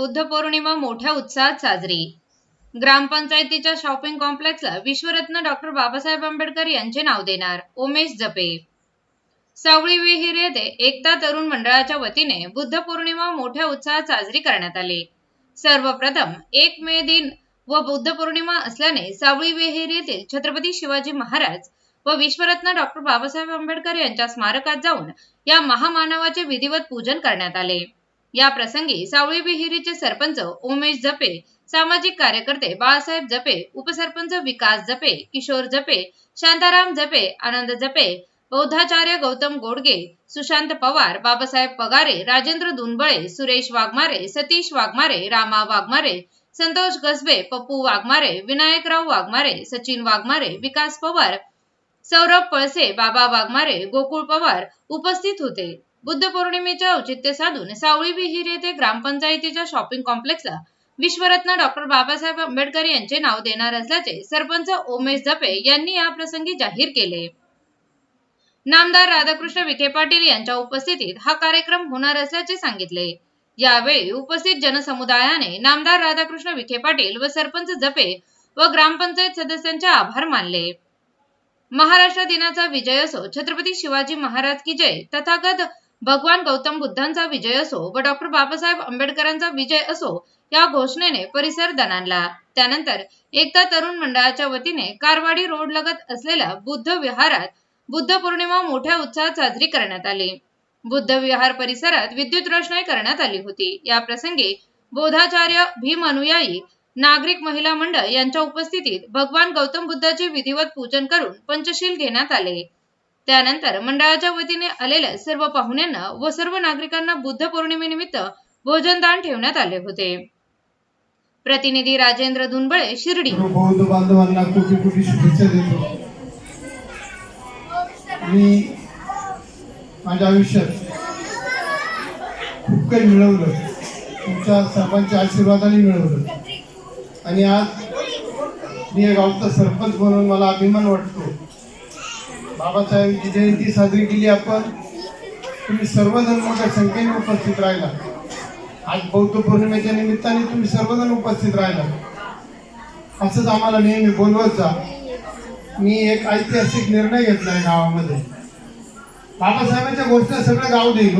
बुद्ध पौर्णिमा मोठ्या उत्साहात साजरी। ग्रामपंचायतीच्या शॉपिंग कॉम्प्लेक्सला विश्वरत्न डॉक्टर बाबासाहेब आंबेडकर यांचे नाव देणार उमेश जपे। सावळी विहीर येथे एकता तरुण मंडळाच्या वतीने बुद्ध पौर्णिमा मोठ्या उत्साहात साजरी करण्यात आली। सर्वप्रथम 1 मे दिन व बुद्ध पौर्णिमा असल्याने सावळी विहीर येथील छत्रपती शिवाजी महाराज व विश्वरत्न डॉक्टर बाबासाहेब आंबेडकर यांच्या स्मारकात जाऊन या महामानवाचे विधिवत पूजन करण्यात आले। या प्रसंगी सावळी विहिरीचे सरपंच उमेश जपे, सामाजिक कार्यकर्ते बाळासाहेब जपे, उपसरपंच विकास जपे, किशोर जपे, शांताराम जपे, आनंद जपे, बौद्धाचार्य गौतम गोडगे, सुशांत पवार, बाबासाहेब पगारे, राजेंद्र दुनबळे, सुरेश वाघमारे, सतीश वाघमारे, रामा वाघमारे, संतोष गसबे, पप्पू वाघमारे, विनायकराव वाघमारे, सचिन वाघमारे, विकास पवार, सौरभ पळसे, बाबा वाघमारे, गोकुळ पवार उपस्थित होते। बुद्ध पौर्णिमेच्या औचित्य साधून सावळी विहीर येथे ग्रामपंचायतीच्या शॉपिंग कॉम्प्लेक्सला विश्वरत्न डॉक्टर बाबासाहेब आंबेडकर यांचे नाव देणार असल्याचे सरपंच उमेश जपे यांनी या प्रसंगी जाहीर केले। नामदार राधाकृष्ण विखे पाटील यांच्या उपस्थितीत हा कार्यक्रम होणार असल्याचे सांगितले। यावेळी उपस्थित जनसमुदायाने नामदार राधाकृष्ण विखे पाटील व सरपंच जपे व ग्रामपंचायत सदस्यांचे आभार मानले। महाराष्ट्र दिनाचा विजय असो, छत्रपती शिवाजी महाराज की जय, तथागत भगवान गौतम बुद्धांचा विजय असो व डॉक्टर बाबासाहेब आंबेडकरांचा विजय असो या घोषणेने परिसर दणाणला। त्यानंतर एकता तरुण मंडळाच्या वतीने कारवाडी रोड लगत असलेल्या बुद्ध विहारात बुद्ध पौर्णिमा मोठ्या उत्साहात साजरी करण्यात आली। बुद्ध विहार परिसरात विद्युत रोषणाई करण्यात आली होती। या प्रसंगी बौद्धाचार्य भीम अनुयायी नागरिक महिला मंडळ यांच्या उपस्थितीत भगवान गौतम बुद्धाचे विधिवत पूजन करून पंचशील घेण्यात आले। त्यानंतर मंडळाच्या वतीने आलेल्या सर्व पाहुण्यांना व सर्व नागरिकांना बुद्ध पौर्णिमेनिमित्त भोजनदान ठेवण्यात आले होते। प्रतिनिधी राजेंद्र दुनबळे, शिर्डी। बौद्ध बांधवांना कोटी कोटी शुभेच्छा देतो। मी माझ्या आयुष्यात खूप काही मिळवलं, तुमच्या सर्वांच्या आशीर्वादाने मिळवलं आणि आज मी या गावचा सरपंच म्हणून मला अभिमान वाटतो। बाबासाहेबांची जयंती साजरी केली आपण, तुम्ही सर्वजण मोठ्या संख्येने उपस्थित राहिला। आज बौद्ध पौर्णिमेच्या निमित्ताने तुम्ही सर्वजण उपस्थित राहिला। असंच आम्हाला नेहमी बोलवत जा। मी एक ऐतिहासिक निर्णय घेतलाय गावामध्ये, बाबासाहेबांच्या घोषणा सगळं गाव देईल।